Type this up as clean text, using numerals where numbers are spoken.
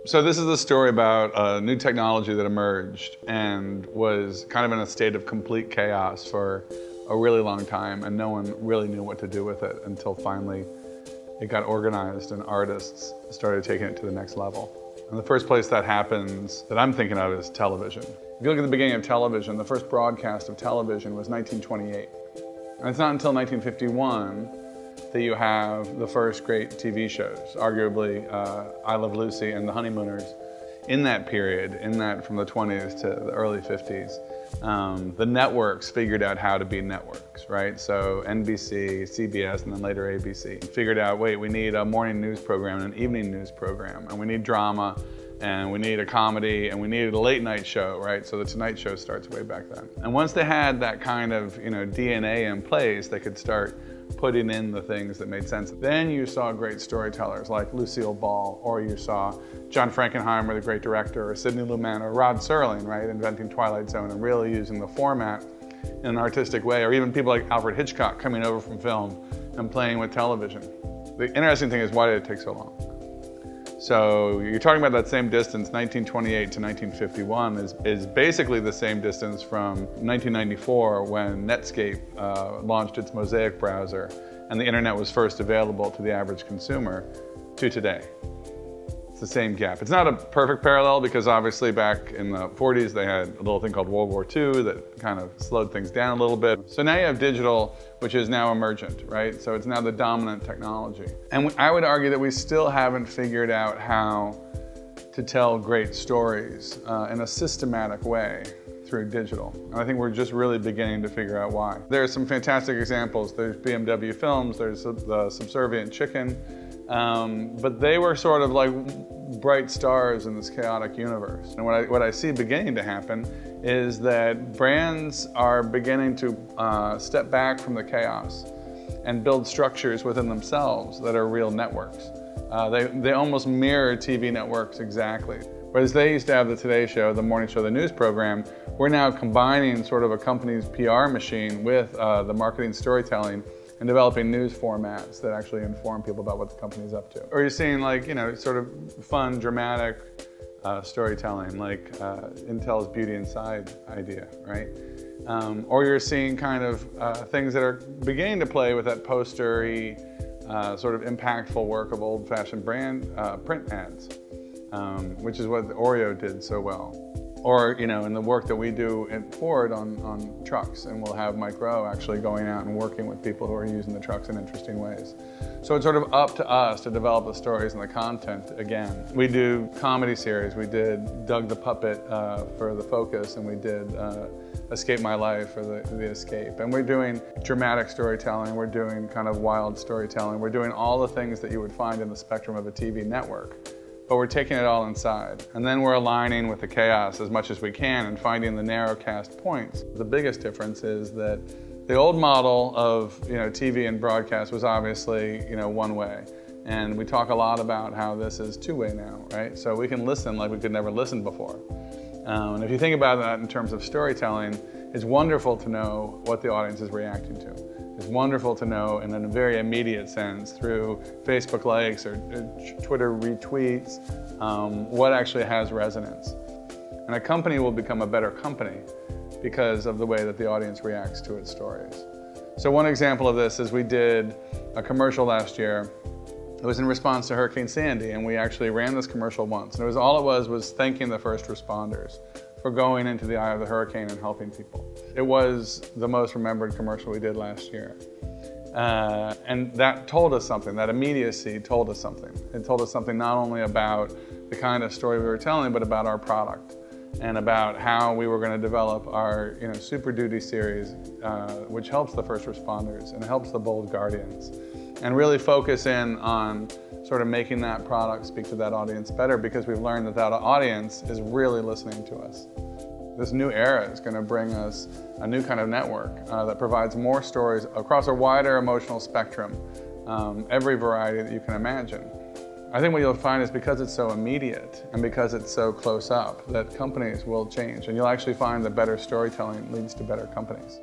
So this is a story about a new technology that emerged and was kind of in a state of complete chaos for a really long time, and no one really knew what to do with it until finally it got organized and artists started taking it to the next level. And the first place that happens that I'm thinking of is television. If you look at the beginning of television, the first broadcast of television was 1928. And it's not until 1951 that you have the first great TV shows, arguably I Love Lucy and The Honeymooners. In that period, from the 20s to the early 50s, the networks figured out how to be networks, right? So NBC, CBS, and then later ABC figured out, wait, we need a morning news program and an evening news program, and we need drama, and we need a comedy, and we needed a late night show, right? So the Tonight Show starts way back then. And once they had that kind of DNA in place, they could start putting in the things that made sense. Then you saw great storytellers like Lucille Ball, or you saw John Frankenheimer, the great director, or Sidney Lumet, or Rod Serling, right, inventing Twilight Zone and really using the format in an artistic way, or even people like Alfred Hitchcock coming over from film and playing with television. The interesting thing is, why did it take so long? So you're talking about that same distance, 1928 to 1951, is basically the same distance from 1994 when Netscape launched its Mosaic browser and the internet was first available to the average consumer, to today. It's the same gap. It's not a perfect parallel because obviously back in the 40s they had a little thing called World War II that kind of slowed things down a little bit. So now you have digital, which is now emergent, right? So it's now the dominant technology. And I would argue that we still haven't figured out how to tell great stories in a systematic way through digital. And I think we're just really beginning to figure out why. There's some fantastic examples. There's BMW Films, there's the Subservient Chicken, but they were sort of like bright stars in this chaotic universe. And what I see beginning to happen is that brands are beginning to step back from the chaos and build structures within themselves that are real networks. They almost mirror TV networks exactly. Whereas they used to have the Today Show, the morning show, the news program, we're now combining sort of a company's PR machine with the marketing storytelling and developing news formats that actually inform people about what the company's up to. Or you're seeing like, sort of fun, dramatic storytelling, like Intel's Beauty Inside idea, right? Or you're seeing kind of things that are beginning to play with that postery, sort of impactful work of old-fashioned brand print ads, which is what the Oreo did so well. Or, in the work that we do at Ford on trucks, and we'll have Mike Rowe actually going out and working with people who are using the trucks in interesting ways. So it's sort of up to us to develop the stories and the content again. We do comedy series. We did Doug the Puppet for the Focus, and we did Escape My Life for the Escape. And we're doing dramatic storytelling. We're doing kind of wild storytelling. We're doing all the things that you would find in the spectrum of a TV network. But we're taking it all inside. And then we're aligning with the chaos as much as we can and finding the narrowcast points. The biggest difference is that the old model of TV and broadcast was obviously one way. And we talk a lot about how this is two-way now, right? So we can listen like we could never listen before. And if you think about that in terms of storytelling, it's wonderful to know what the audience is reacting to. It's wonderful to know in a very immediate sense through Facebook likes or Twitter retweets what actually has resonance. And a company will become a better company because of the way that the audience reacts to its stories. So one example of this is we did a commercial last year. It was in response to Hurricane Sandy, and we actually ran this commercial once. And all it was thanking the first responders for going into the eye of the hurricane and helping people. It was the most remembered commercial we did last year. And that told us something, that immediacy told us something. It told us something not only about the kind of story we were telling, but about our product and about how we were going to develop our Super Duty series, which helps the first responders and helps the bold guardians. And really focus in on sort of making that product speak to that audience better, because we've learned that audience is really listening to us. This new era is going to bring us a new kind of network that provides more stories across a wider emotional spectrum, every variety that you can imagine. I think what you'll find is because it's so immediate and because it's so close up that companies will change, and you'll actually find that better storytelling leads to better companies.